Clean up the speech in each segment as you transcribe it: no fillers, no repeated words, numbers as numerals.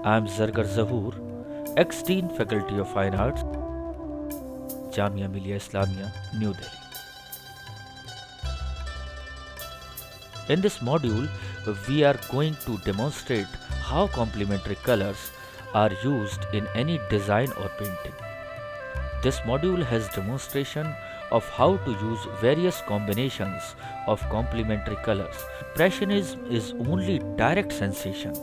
I am Zargar Zahoor, ex-Dean Faculty of Fine Arts, Jamia Millia Islamia, New Delhi. In this module, we are going to demonstrate how complementary colors are used in any design or painting. This module has demonstration of how to use various combinations of complementary colors. Impressionism is only direct sensation.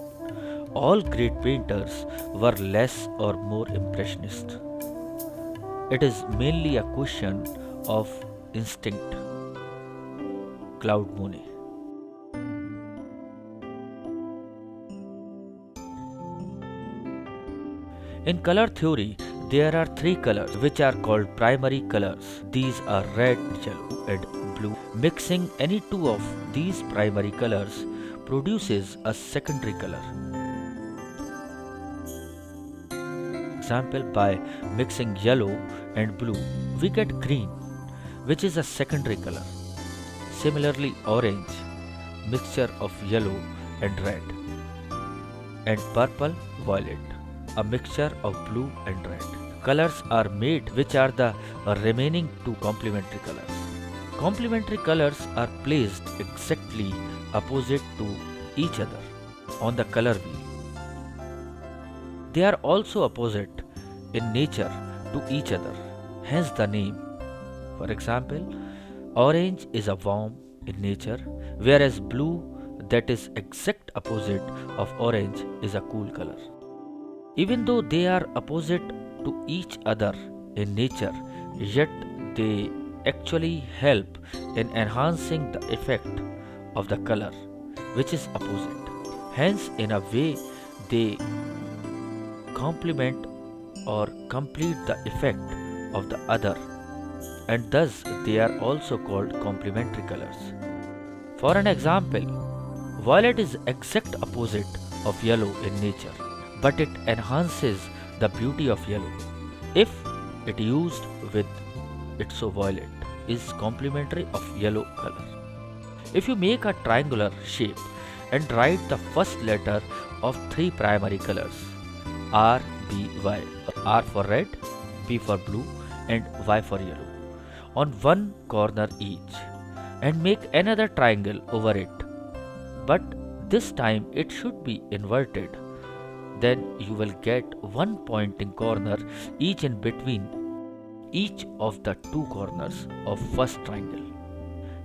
All great painters were less or more impressionist. It is mainly a question of instinct. Claude Monet. In color theory, there are three colors which are called primary colors. These are red, yellow, and blue. Mixing any two of these primary colors produces a secondary color. Example, by mixing yellow and blue, we get green, which is a secondary color. Similarly, orange, mixture of yellow and red, and purple, violet, a mixture of blue and red. Colors are made which are the remaining two complementary colors. Complementary colors are placed exactly opposite to each other on the color wheel. They are also opposite in nature to each other, hence the name. For example, orange is a warm in nature, whereas blue, that is exact opposite of orange, is a cool color. Even though they are opposite to each other in nature, yet they actually help in enhancing the effect of the color which is opposite. Hence, in a way, they complement or complete the effect of the other, and thus they are also called complementary colors. For an example, violet is exact opposite of yellow in nature, but it enhances the beauty of yellow. If it used with it, so violet is complementary of yellow color. If you make a triangular shape and write the first letter of three primary colors, R, B, Y, R for red, B for blue, and Y for yellow, on one corner each, and make another triangle over it, but this time it should be inverted, then you will get one pointing corner each in between each of the two corners of first triangle.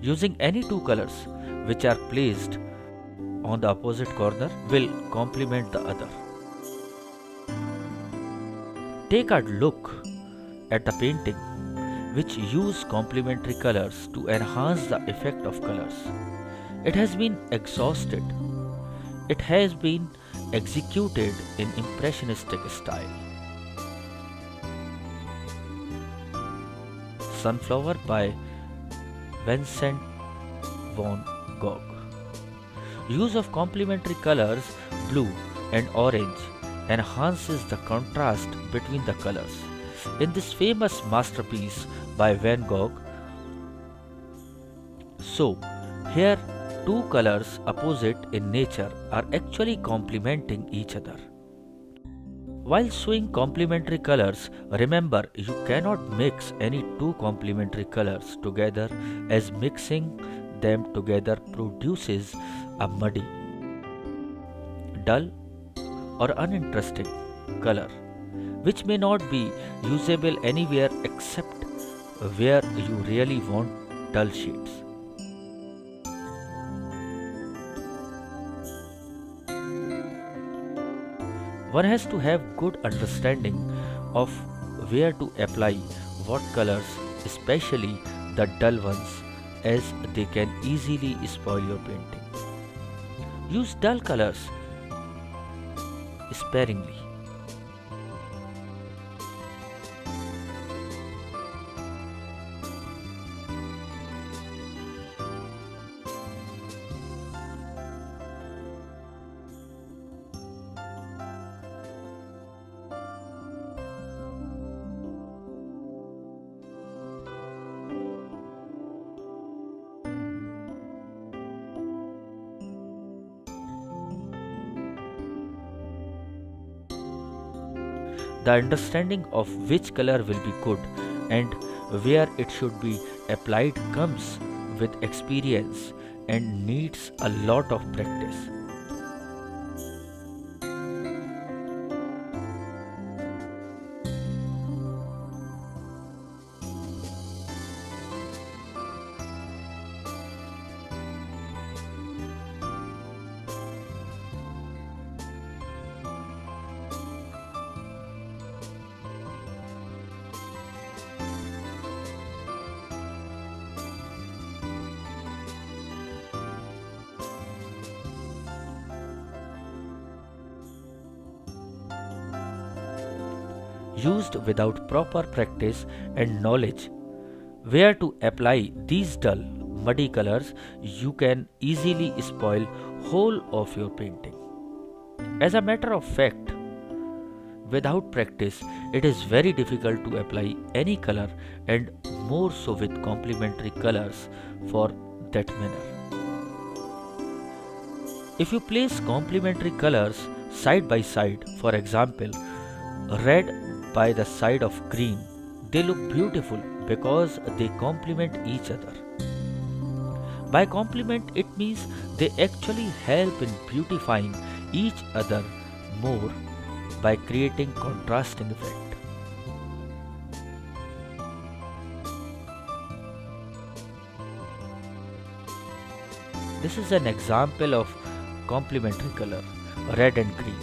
Using any two colors which are placed on the opposite corner will complement the other. Take a look at the painting which use complementary colors to enhance the effect of colors. It has been exhausted. It has been executed in impressionistic style. Sunflower by Vincent van Gogh. Use of complementary colors, blue and orange, enhances the contrast between the colors. In this famous masterpiece by Van Gogh, so here two colors opposite in nature are actually complementing each other. While showing complementary colors, remember you cannot mix any two complementary colors together, as mixing them together produces a muddy, dull, or uninteresting color, which may not be usable anywhere except where you really want dull shades. One has to have good understanding of where to apply what colors, especially the dull ones, as they can easily spoil your painting. Use dull colors sparingly. The understanding of which color will be good and where it should be applied comes with experience and needs a lot of practice. Used without proper practice and knowledge where to apply these dull, muddy colors, you can easily spoil whole of your painting. As a matter of fact, without practice, it is very difficult to apply any color and more so with complementary colors for that manner. If you place complementary colors side by side, for example, red by the side of green, they look beautiful because they complement each other. By complement, it means they actually help in beautifying each other more by creating contrasting effect. This is an example of complementary color, red and green.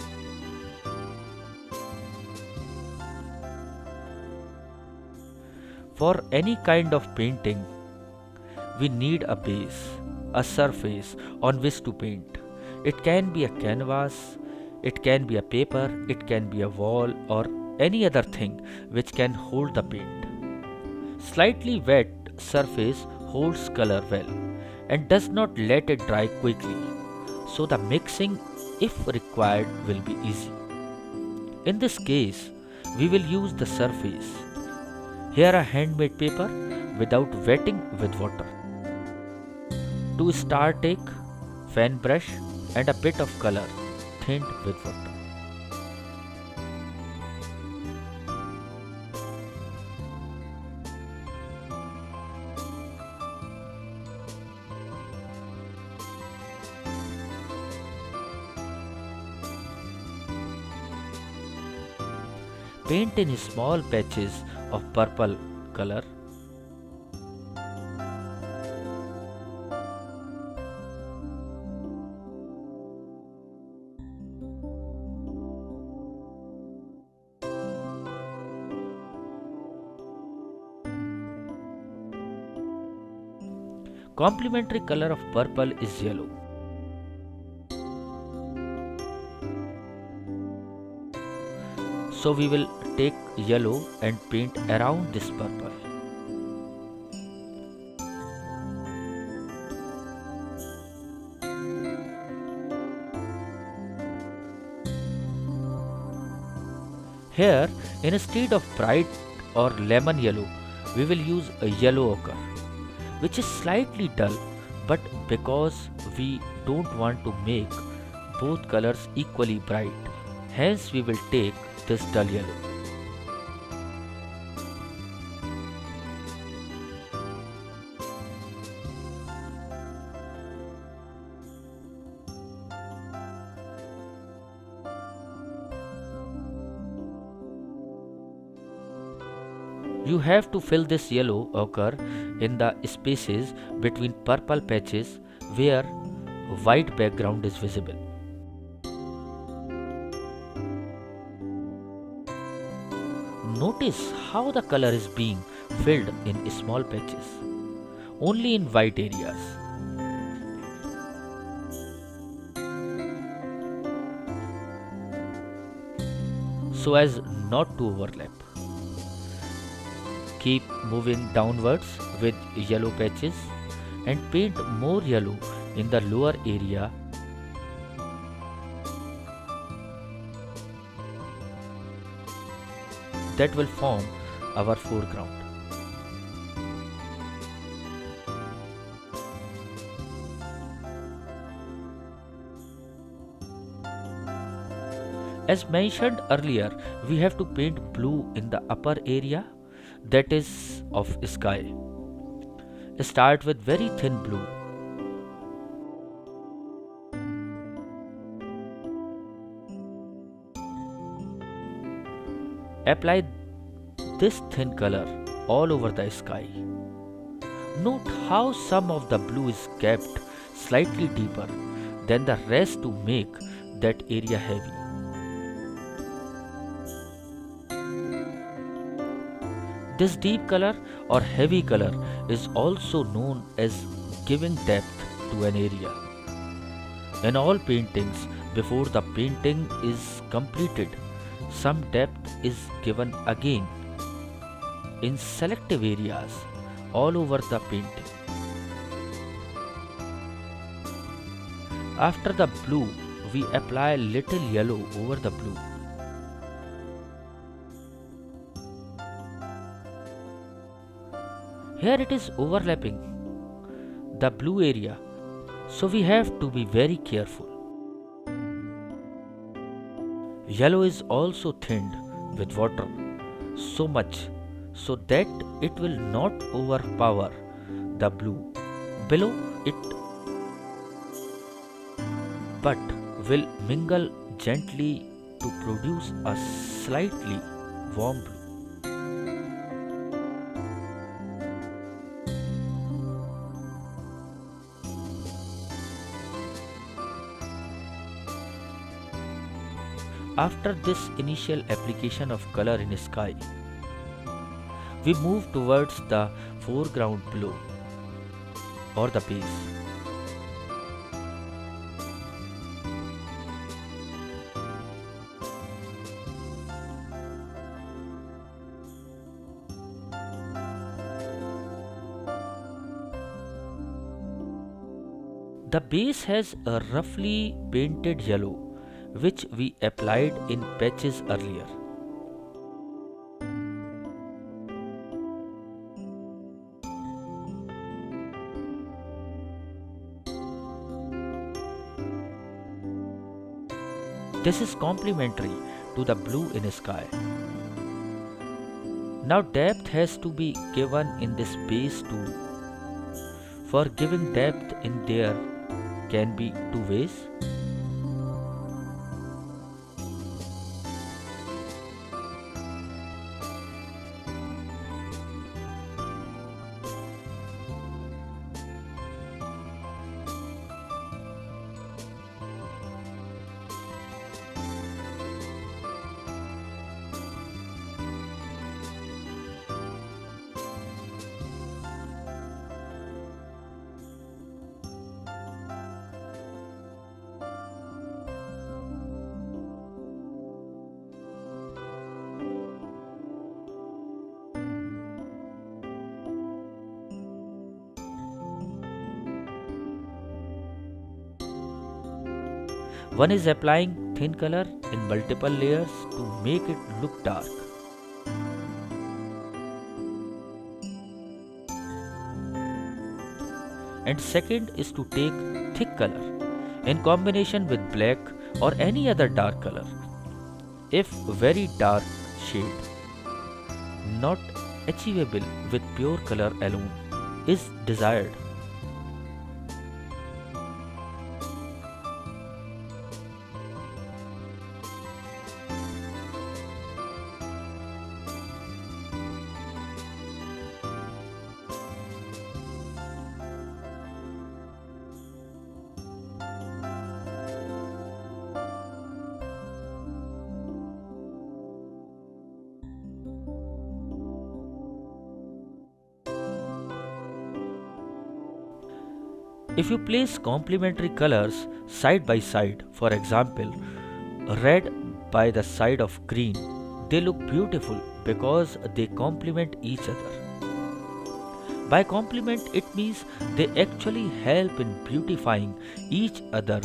For any kind of painting, we need a base, a surface on which to paint. It can be a canvas, it can be a paper, it can be a wall, or any other thing which can hold the paint. Slightly wet surface holds color well and does not let it dry quickly, so the mixing, if required, will be easy. In this case, we will use the surface. Here a handmade paper without wetting with water. To start, take fan brush and a bit of color thinned with water. Paint in small patches of purple color. Complementary color of purple is yellow. So we will take yellow and paint around this purple. Here, instead of bright or lemon yellow, we will use a yellow ochre, which is slightly dull, but because we don't want to make both colors equally bright, hence we will take this dull yellow. You have to fill this yellow ochre in the spaces between purple patches where white background is visible. Notice how the color is being filled in small patches, only in white areas. So as not to overlap. Keep moving downwards with yellow patches and paint more yellow in the lower area. That will form our foreground. As mentioned earlier, we have to paint blue in the upper area, that is of sky. Start with very thin blue. Apply this thin color all over the sky. Note how some of the blue is kept slightly deeper than the rest to make that area heavy. This deep color or heavy color is also known as giving depth to an area. In all paintings, before the painting is completed, some depth is given again in selective areas all over the painting. After the blue, we apply little yellow over the blue. Here it is overlapping the blue area, so we have to be very careful. Yellow is also thinned with water so much so that it will not overpower the blue below it but will mingle gently to produce a slightly warm blue. After this initial application of color in sky, we move towards the foreground below or the base. The base has a roughly painted yellow which we applied in patches earlier. This is complementary to the blue in sky. Now depth has to be given in this base too. For giving depth in there can be two ways. One is applying thin color in multiple layers to make it look dark. And second is to take thick color in combination with black or any other dark color. If very dark shade, not achievable with pure color alone, is desired. If you place complementary colors side by side, for example, red by the side of green, they look beautiful because they complement each other. By complement, it means they actually help in beautifying each other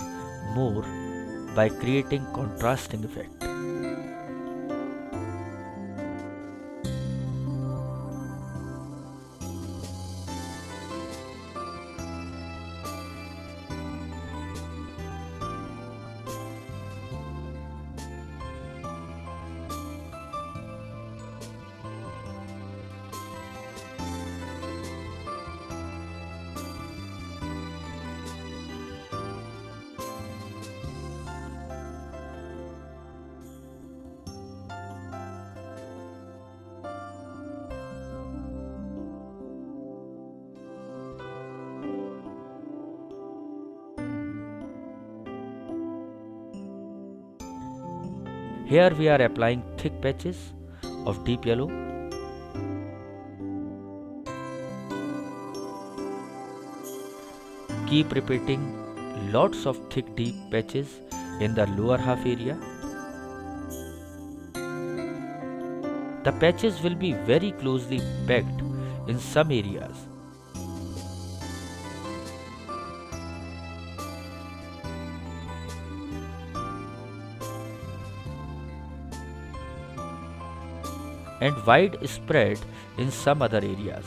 more by creating contrasting effect. Here we are applying thick patches of deep yellow. Keep repeating lots of thick deep patches in the lower half area. The patches will be very closely packed in some areas. And wide spread in some other areas.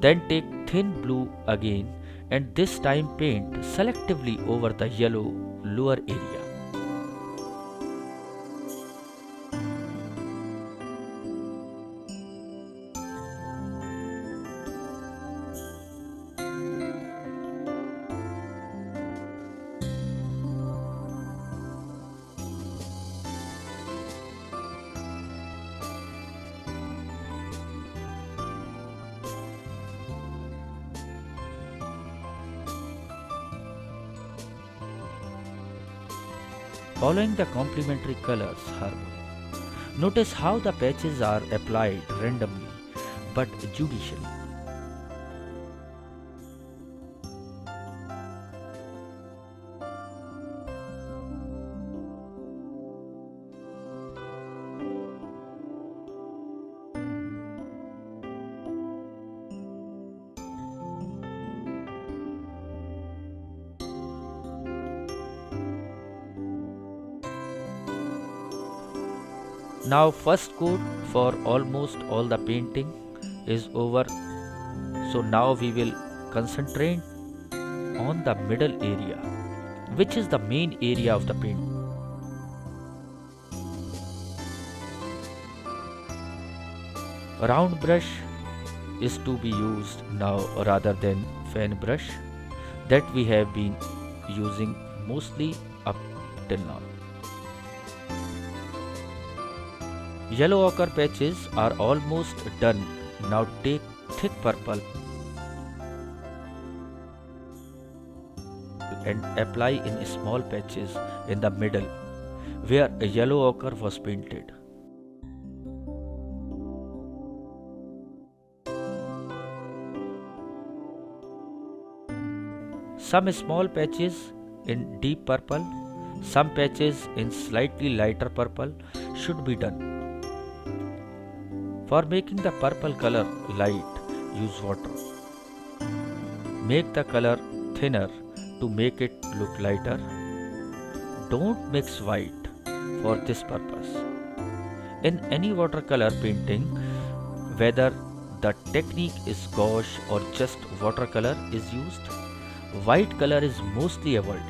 Then take thin blue again and this time paint selectively over the yellow lower area. Following the complementary colors harmony. Notice how the patches are applied randomly but judicially. Now first coat for almost all the painting is over. So now we will concentrate on the middle area, which is the main area of the painting. Round brush is to be used now rather than fan brush that we have been using mostly up till now. Yellow ochre patches are almost done. Now take thick purple and apply in small patches in the middle where a yellow ochre was painted. Some small patches in deep purple, some patches in slightly lighter purple should be done. For making the purple color light, use water. Make the color thinner to make it look lighter. Don't mix white for this purpose. In any watercolor painting, whether the technique is gouache or just watercolor is used, white color is mostly avoided.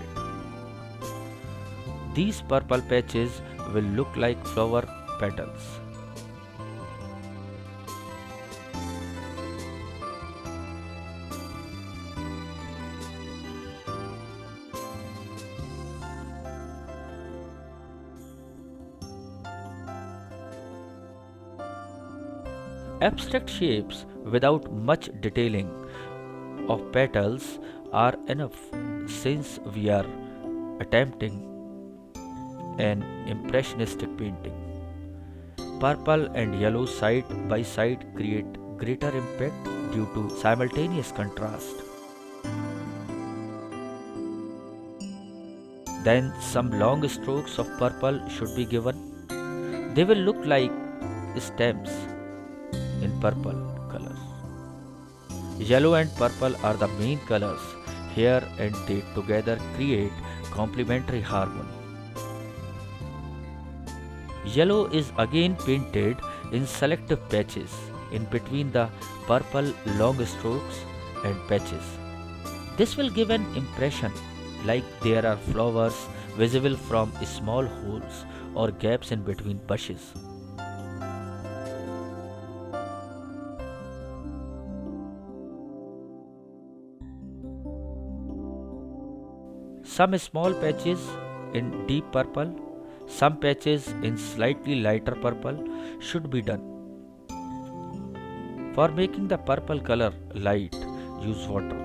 These purple patches will look like flower petals. Abstract shapes without much detailing of petals are enough since we are attempting an impressionistic painting. Purple and yellow side by side create greater impact due to simultaneous contrast. Then some long strokes of purple should be given. They will look like stems in purple colors. Yellow and purple are the main colors here and they together create complementary harmony. Yellow is again painted in selective patches in between the purple long strokes and patches. This will give an impression like there are flowers visible from small holes or gaps in between bushes. Some small patches in deep purple, some patches in slightly lighter purple should be done. For making the purple color light, use water.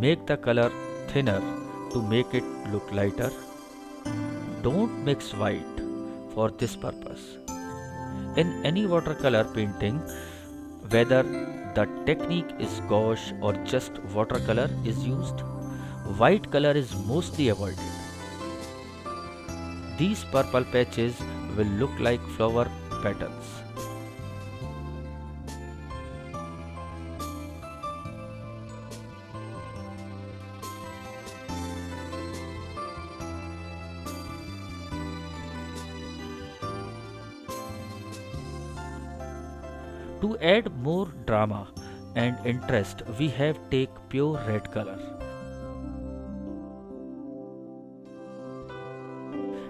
Make the color thinner to make it look lighter. Don't mix white for this purpose. In any watercolor painting, whether the technique is gouache or just watercolor is used, white color is mostly avoided. These purple patches will look like flower petals. To add more drama and interest, we have take pure red color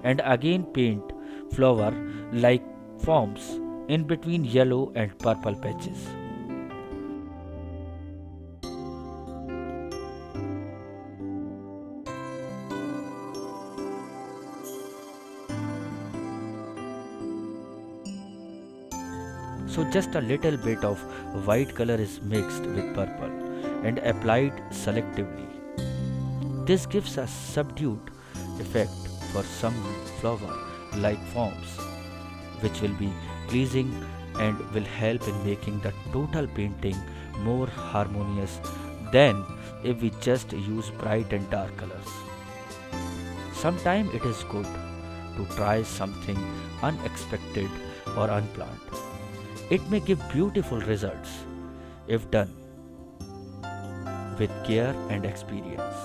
and again paint flower like forms in between yellow and purple patches. So just a little bit of white color is mixed with purple and applied selectively. This gives a subdued effect for some flower like forms, which will be pleasing and will help in making the total painting more harmonious than if we just use bright and dark colors. Sometimes it is good to try something unexpected or unplanned. It may give beautiful results if done with care and experience.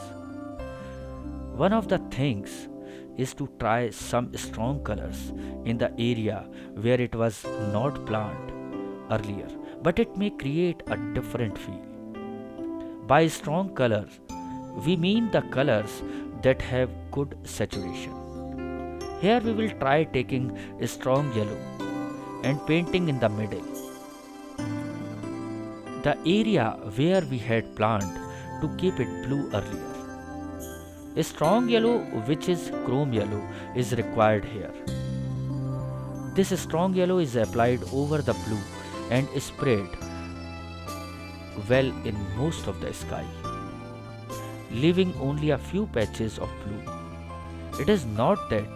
One of the things is to try some strong colors in the area where it was not planned earlier, but it may create a different feel. By strong colors, we mean the colors that have good saturation. Here we will try taking a strong yellow and painting in the middle, the area where we had planned to keep it blue earlier. A strong yellow, which is chrome yellow, is required here. This strong yellow is applied over the blue and spread well in most of the sky, leaving only a few patches of blue. It is not that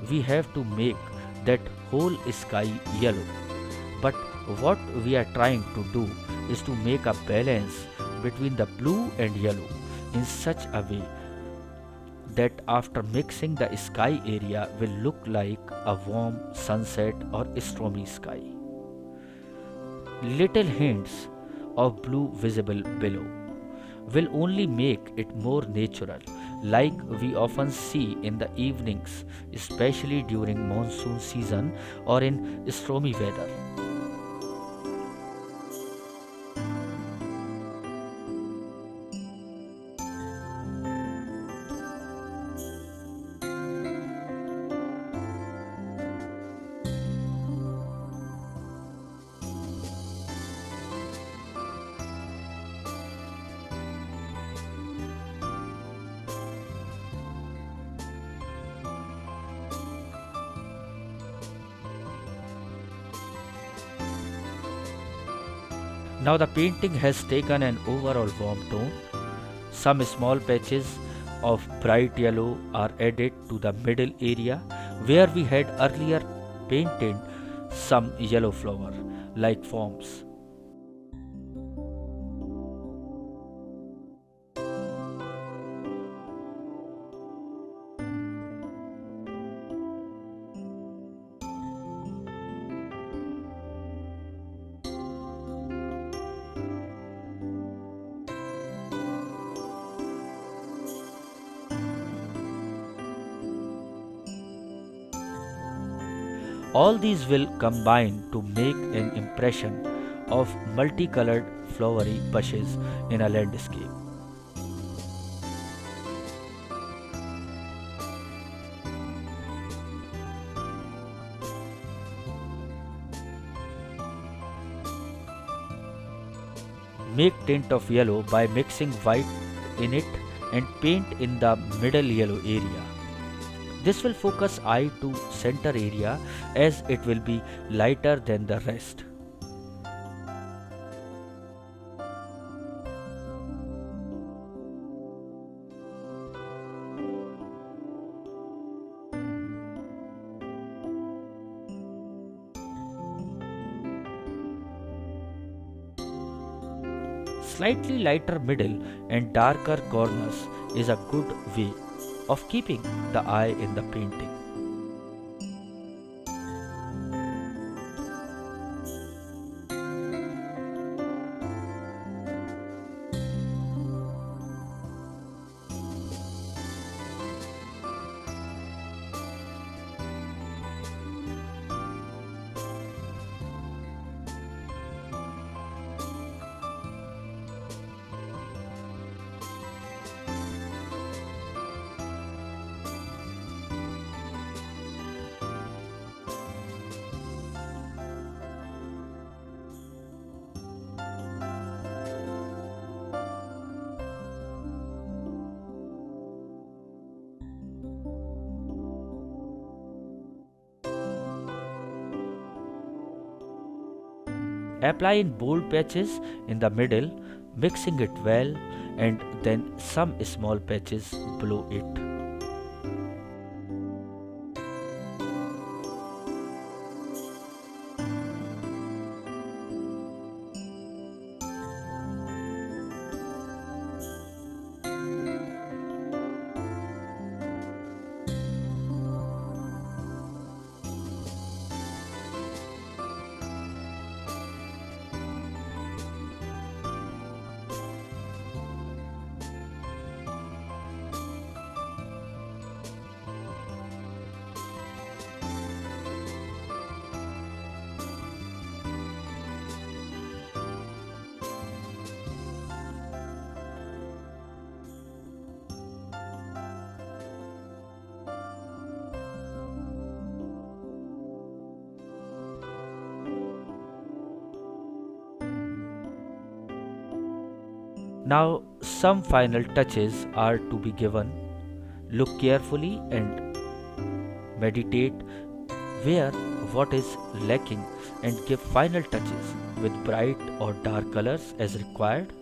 we have to make that whole sky yellow, but what we are trying to do is to make a balance between the blue and yellow in such a way that after mixing the sky area will look like a warm sunset or stormy sky. Little hints of blue visible below will only make it more natural, like we often see in the evenings, especially during monsoon season or in stormy weather. Now the painting has taken an overall warm tone. Some small patches of bright yellow are added to the middle area where we had earlier painted some yellow flower like forms. All these will combine to make an impression of multicolored flowery bushes in a landscape. Make tint of yellow by mixing white in it and paint in the middle yellow area. This will focus eye to center area as it will be lighter than the rest. Slightly lighter middle and darker corners is a good way of keeping the eye in the painting. Apply in bold patches in the middle, mixing it well, and then some small patches below it. Now, some final touches are to be given. Look carefully and meditate where what is lacking and give final touches with bright or dark colors as required.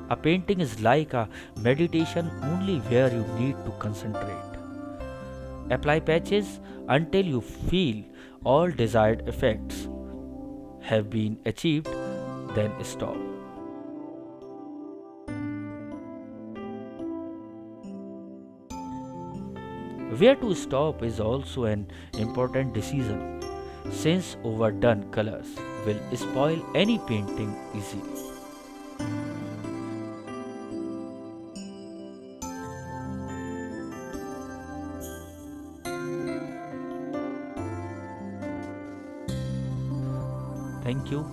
A painting is like a meditation only where you need to concentrate. Apply patches until you feel all desired effects have been achieved, then stop. Where to stop is also an important decision since overdone colors will spoil any painting easily. Thank you.